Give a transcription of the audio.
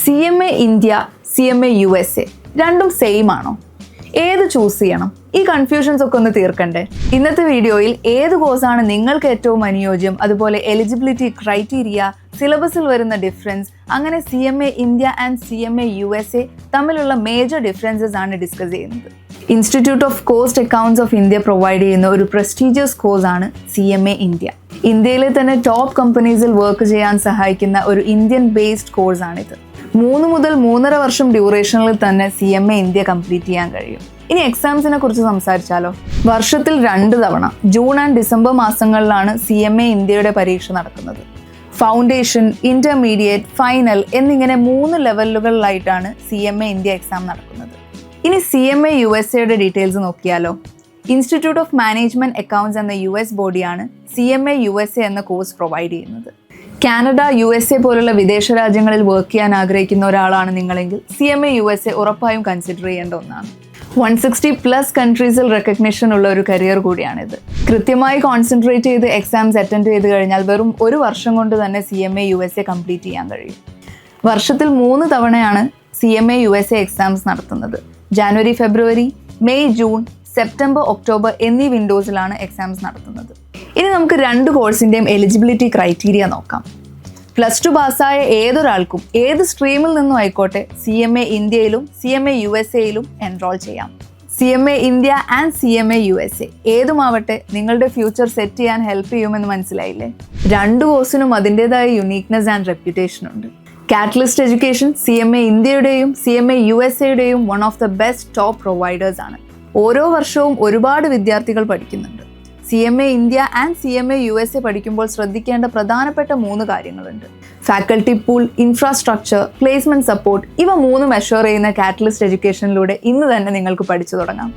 CMA India CMA USA രണ്ടും same ആണോ? ഏത് ചൂസ് ചെയ്യണം? ഈ കൺഫ്യൂഷൻസ് ഒക്കെ ഒന്ന് തീർക്കണ്ടേ? ഇന്നത്തെ വീഡിയോയിൽ ഏത് കോഴ്സാണ് നിങ്ങൾക്ക് ഏറ്റവും അനുയോജ്യം, അതുപോലെ എലിജിബിലിറ്റി ക്രൈറ്റീരിയ, സിലബസിൽ വരുന്ന ഡിഫറൻസ്, അങ്ങനെ CMA India and CMA USA തമ്മിലുള്ള മേജർ ഡിഫറൻസസ് ആണ് ഡിസ്കസ് ചെയ്യുന്നത്. Institute of cost accounts of India provide ചെയ്യുന്ന ഒരു പ്രസ്റ്റീജിയസ് കോഴ്സാണ് CMA India. ഇന്ത്യയിലെ തന്നെ ടോപ്പ് കമ്പനീസിൽ വർക്ക് ചെയ്യാൻ സഹായിക്കുന്ന ഒരു ഇന്ത്യൻ ബേസ്ഡ് കോഴ്സാണിത്. 3 മുതൽ 3.5 വർഷം ഡ്യൂറേഷനിൽ തന്നെ CMA India കംപ്ലീറ്റ് ചെയ്യാൻ കഴിയും. ഇനി എക്സാംസിനെ കുറിച്ച് സംസാരിച്ചാലോ? വർഷത്തിൽ 2 തവണ ജൂൺ ആൻഡ് ഡിസംബർ മാസങ്ങളിലാണ് CMA Indiaയുടെ പരീക്ഷ നടക്കുന്നത്. ഫൗണ്ടേഷൻ, ഇന്റർമീഡിയറ്റ്, ഫൈനൽ എന്നിങ്ങനെ 3 ലെവലുകളിലായിട്ടാണ് CMA India എക്സാം നടക്കുന്നത്. ഇനി CMA USAയുടെ ഡീറ്റെയിൽസ് നോക്കിയാലോ? ഇൻസ്റ്റിറ്റ്യൂട്ട് ഓഫ് മാനേജ്മെന്റ് അക്കൗണ്ട്സ് എന്ന US ബോഡിയാണ് CMA USA എന്ന കോഴ്സ് പ്രൊവൈഡ് ചെയ്യുന്നത്. കാനഡ, USA പോലുള്ള വിദേശ രാജ്യങ്ങളിൽ വർക്ക് ചെയ്യാൻ ആഗ്രഹിക്കുന്ന ഒരാളാണ് നിങ്ങളെങ്കിൽ CMA USA ഉറപ്പായും കൺസിഡർ ചെയ്യേണ്ട ഒന്നാണ്. 160+ കൺട്രീസിൽ റെക്കഗ്നിഷൻ ഉള്ള ഒരു കരിയർ കൂടിയാണിത്. കൃത്യമായി കോൺസെൻട്രേറ്റ് ചെയ്ത് എക്സാംസ് അറ്റൻഡ് ചെയ്ത് കഴിഞ്ഞാൽ വെറും 1 വർഷം കൊണ്ട് തന്നെ CMA USA കംപ്ലീറ്റ് ചെയ്യാൻ കഴിയും. വർഷത്തിൽ 3 തവണയാണ് CMA USA എക്സാംസ് നടത്തുന്നത്. ജാനുവരി, ഫെബ്രുവരി, മെയ്, ജൂൺ, സെപ്റ്റംബർ, ഒക്ടോബർ എന്നീ വിൻഡോസിലാണ് എക്സാംസ് നടത്തുന്നത്. ഇനി നമുക്ക് 2 കോഴ്സിൻ്റെയും എലിജിബിലിറ്റി ക്രൈറ്റീരിയ നോക്കാം. +2 പാസ്സായ ഏതൊരാൾക്കും ഏത് സ്ട്രീമിൽ നിന്നും ആയിക്കോട്ടെ CMA Indiaയിലും CMA USAയിലും എൻറോൾ ചെയ്യാം. CMA India and CMA USA ഏതുമാവട്ടെ നിങ്ങളുടെ ഫ്യൂച്ചർ സെറ്റ് ചെയ്യാൻ ഹെൽപ്പ് ചെയ്യുമെന്ന് മനസ്സിലായില്ലേ? 2 കോഴ്സിനും അതിൻ്റെതായ യുണീക്നെസ് ആൻഡ് റെപ്യൂട്ടേഷൻ ഉണ്ട്. കാറ്റലിസ്റ്റ് എഡ്യൂക്കേഷൻ CMA Indiaയുടെയും CMA USAയുടെയും one of the best top providers ആണ്. ഓരോ വർഷവും ഒരുപാട് വിദ്യാർത്ഥികൾ പഠിക്കുന്നുണ്ട്. CMA India and CMA USA പഠിക്കുമ്പോൾ ശ്രദ്ധിക്കേണ്ട പ്രധാനപ്പെട്ട 3 കാര്യങ്ങളുണ്ട്. Faculty pool, infrastructure, placement support, ഇവ 3 മെഷർ ചെയ്യുന്ന കാറ്റലിസ്റ്റ് എഡ്യൂക്കേഷനിലൂടെ ഇന്ന് തന്നെ നിങ്ങൾക്ക് പഠിച്ചു തുടങ്ങാം.